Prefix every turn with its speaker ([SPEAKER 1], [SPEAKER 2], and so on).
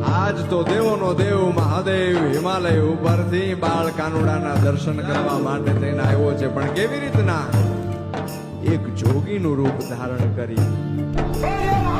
[SPEAKER 1] આજ તો દેવોનો દેવ મહાદેવ હિમાલય ઉપરથી બાળ કાનુડાના દર્શન કરવા માટે થઈને આવ્યો છે, પણ કેવી રીતના? એક જોગીનું રૂપ ધારણ કરી